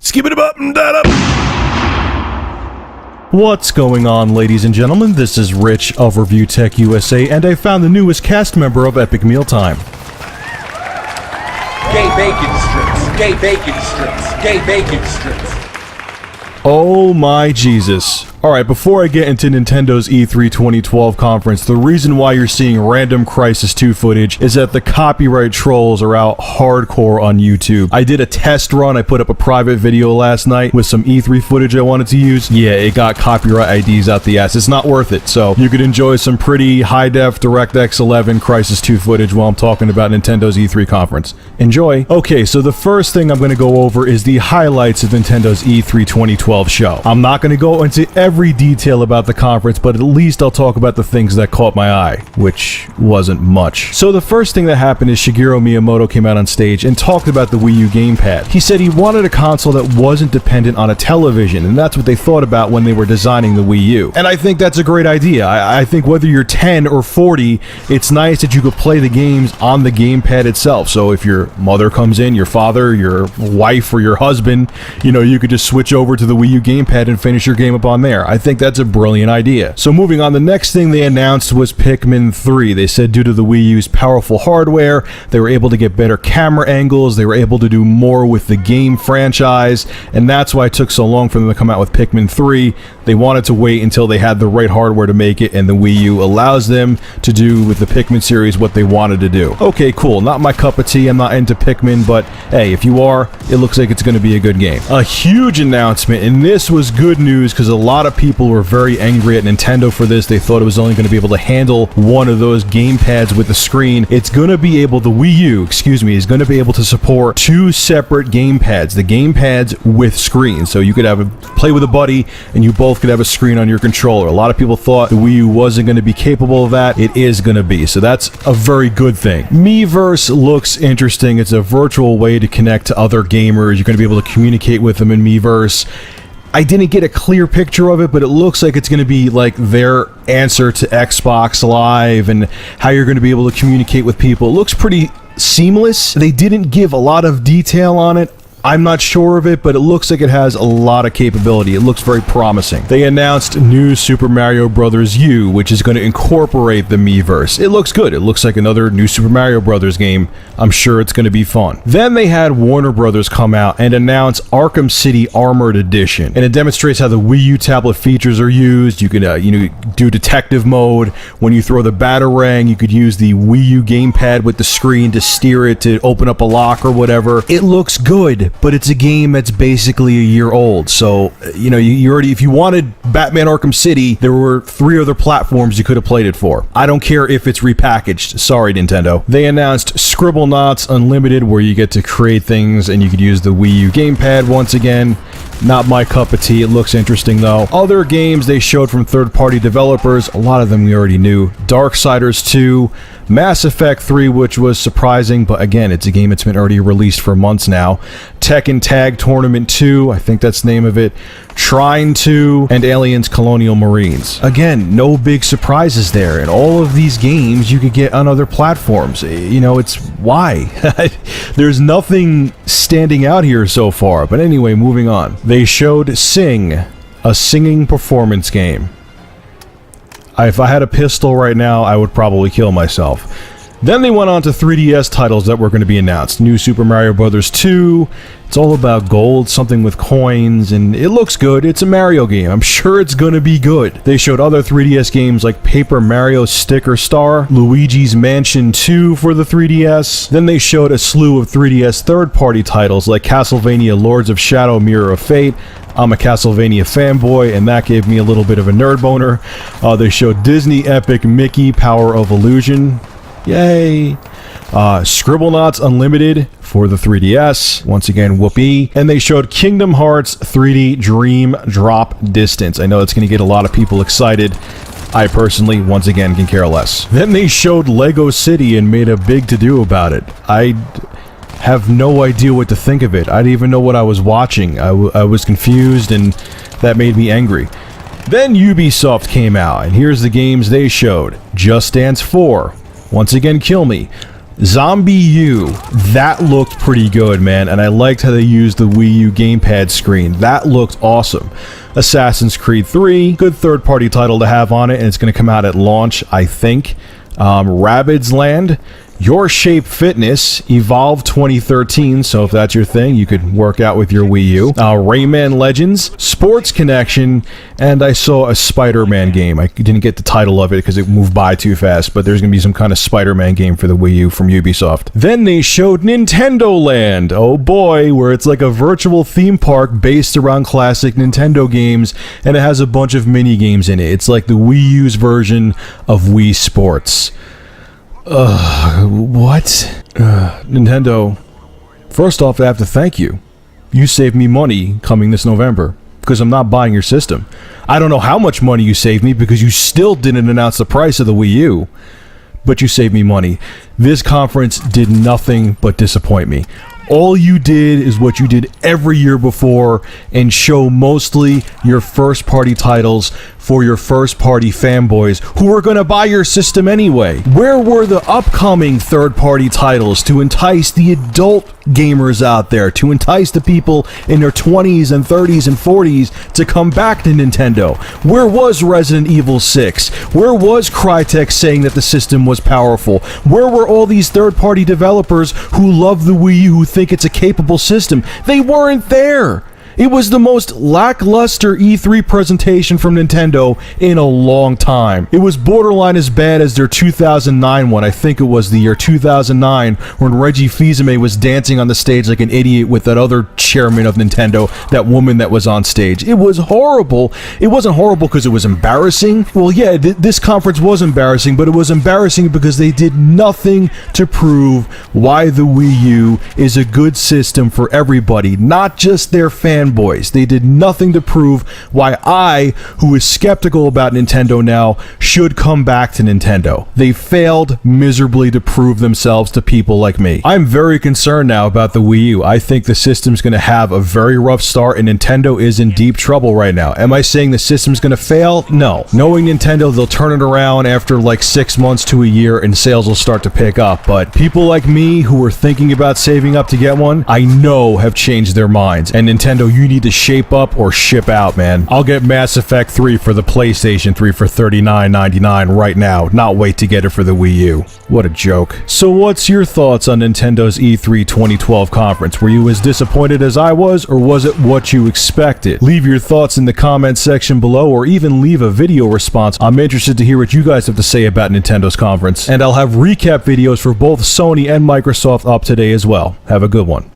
Skip it up and that up. What's going on, ladies and gentlemen? This is Rich of Review Tech USA, and I found the newest cast member of Epic Mealtime. Gay bacon strips, gay bacon strips, gay bacon strips. Oh my Jesus. Alright, before I get into Nintendo's E3 2012 conference, the reason why you're seeing random Crysis 2 footage is that the copyright trolls are out hardcore on YouTube. I did a test run, I put up a private video last night with some E3 footage I wanted to use. Yeah, it got copyright IDs out the ass. It's not worth it, so you could enjoy some pretty high-def DirectX 11 Crysis 2 footage while I'm talking about Nintendo's E3 conference. Enjoy! Okay, so the first thing I'm going to go over is the highlights of Nintendo's E3 2012 show. I'm not going to go into every detail about the conference, but at least I'll talk about the things that caught my eye, which wasn't much. So the first thing that happened is Shigeru Miyamoto came out on stage and talked about the Wii U gamepad. He said he wanted a console that wasn't dependent on a television, and that's what they thought about when they were designing the Wii U. And I think that's a great idea. I think whether you're 10 or 40, it's nice that you could play the games on the gamepad itself. So if your mother comes in, your father, your wife, or your husband, you know, you could just switch over to the Wii U gamepad and finish your game up on there. I think that's a brilliant idea. So moving on, the next thing they announced was Pikmin 3. They said due to the Wii U's powerful hardware, they were able to get better camera angles, they were able to do more with the game franchise, and that's why it took so long for them to come out with Pikmin 3. They wanted to wait until they had the right hardware to make it, and the Wii U allows them to do with the Pikmin series what they wanted to do. Okay, cool. Not my cup of tea. I'm not into Pikmin, but hey, if you are, it looks like it's going to be a good game. A huge announcement, and this was good news because a lot of people were very angry at Nintendo for this. They thought it was only going to be able to handle one of those gamepads with the screen. It's going to be able, the Wii U, is going to be able to support two separate gamepads. The gamepads with screens. So you could play with a buddy, and you both could have a screen on your controller. A lot of people thought the Wii U wasn't going to be capable of that. It is going to be. So that's a very good thing. Miiverse looks interesting. It's a virtual way to connect to other gamers. You're going to be able to communicate with them in Miiverse. I didn't get a clear picture of it, but it looks like it's going to be like their answer to Xbox Live and how you're going to be able to communicate with people. It looks pretty seamless. They didn't give a lot of detail on it. I'm not sure of it, but it looks like it has a lot of capability. It looks very promising. They announced new Super Mario Bros. U, which is going to incorporate the Miiverse. It looks good. It looks like another new Super Mario Bros. Game. I'm sure it's going to be fun. Then they had Warner Bros. Come out and announce Arkham City Armored Edition, and it demonstrates how the Wii U tablet features are used. You can, do detective mode. When you throw the Batarang, you could use the Wii U gamepad with the screen to steer it to open up a lock or whatever. It looks good. But it's a game that's basically a year old, so you already, if you wanted Batman Arkham City, there were 3 other platforms you could have played it for. I don't care if it's repackaged. Sorry, Nintendo. They announced Scribblenauts Unlimited, where you get to create things and you could use the Wii U gamepad once again. Not my cup of tea. It looks interesting though. Other games they showed from third-party developers, a lot of them we already knew. Darksiders 2, Mass Effect 3, which was surprising, but again, it's a game that's been already released for months now. Tekken Tag Tournament 2, I think that's the name of it. Trine 2, and Aliens Colonial Marines. Again, no big surprises there. And all of these games you could get on other platforms. It's why? There's nothing standing out here so far. But anyway, moving on. They showed Sing, a singing performance game. If I had a pistol right now, I would probably kill myself. Then they went on to 3DS titles that were going to be announced. New Super Mario Bros. 2. It's all about gold, something with coins, and it looks good. It's a Mario game. I'm sure it's going to be good. They showed other 3DS games like Paper Mario Sticker Star, Luigi's Mansion 2 for the 3DS. Then they showed a slew of 3DS third-party titles like Castlevania Lords of Shadow Mirror of Fate. I'm a Castlevania fanboy, and that gave me a little bit of a nerd boner. They showed Disney Epic Mickey Power of Illusion. Yay! Scribblenauts Unlimited for the 3DS. Once again, whoopee. And they showed Kingdom Hearts 3D Dream Drop Distance. I know that's going to get a lot of people excited. I personally, once again, can care less. Then they showed Lego City and made a big to-do about it. I have no idea what to think of it. I didn't even know what I was watching. I was confused, and that made me angry. Then Ubisoft came out, and here's the games they showed. Just Dance 4. Once again, Kill Me. Zombie U, that looked pretty good, man, and I liked how they used the Wii U gamepad screen. That looked awesome. Assassin's Creed 3, good third-party title to have on it, and it's going to come out at launch, I think. Rabbids Land, Your Shape Fitness, Evolve 2013, so if that's your thing, you could work out with your Wii U. Rayman Legends, Sports Connection, and I saw a Spider-Man game. I didn't get the title of it because it moved by too fast, but there's going to be some kind of Spider-Man game for the Wii U from Ubisoft. Then they showed Nintendo Land, oh boy, where it's like a virtual theme park based around classic Nintendo games, and it has a bunch of mini-games in it. It's like the Wii U's version of Wii Sports. What? Nintendo, first off, I have to thank you. You saved me money coming this November, because I'm not buying your system. I don't know how much money you saved me, because you still didn't announce the price of the Wii U, but you saved me money. This conference did nothing but disappoint me. All you did is what you did every year before and show mostly your first-party titles for your first-party fanboys who are going to buy your system anyway. Where were the upcoming third-party titles to entice the adult gamers out there, to entice the people in their 20s and 30s and 40s to come back to Nintendo? Where was Resident Evil 6? Where was Crytek saying that the system was powerful? Where were all these third-party developers who love the Wii U, who think it's a capable system? They weren't there. It was the most lackluster E3 presentation from Nintendo in a long time. It was borderline as bad as their 2009 one. I think it was the year 2009 when Reggie Fils-Aimé was dancing on the stage like an idiot with that other chairman of Nintendo, that woman that was on stage. It was horrible. It wasn't horrible because it was embarrassing. Well, yeah, this conference was embarrassing, but it was embarrassing because they did nothing to prove why the Wii U is a good system for everybody, not just their fans. They did nothing to prove why I, who is skeptical about Nintendo now, should come back to Nintendo. They failed miserably to prove themselves to people like me. I'm very concerned now about the Wii U. I think the system's going to have a very rough start, and Nintendo is in deep trouble right now. Am I saying the system's going to fail? No. Knowing Nintendo, they'll turn it around after like 6 months to a year and sales will start to pick up. But people like me who were thinking about saving up to get one, I know have changed their minds. And Nintendo, you need to shape up or ship out, man. I'll get Mass Effect 3 for the PlayStation 3 for $39.99 right now, not wait to get it for the Wii U. What a joke. So what's your thoughts on Nintendo's E3 2012 conference? Were you as disappointed as I was, or was it what you expected? Leave your thoughts in the comments section below, or even leave a video response. I'm interested to hear what you guys have to say about Nintendo's conference, and I'll have recap videos for both Sony and Microsoft up today as well. Have a good one.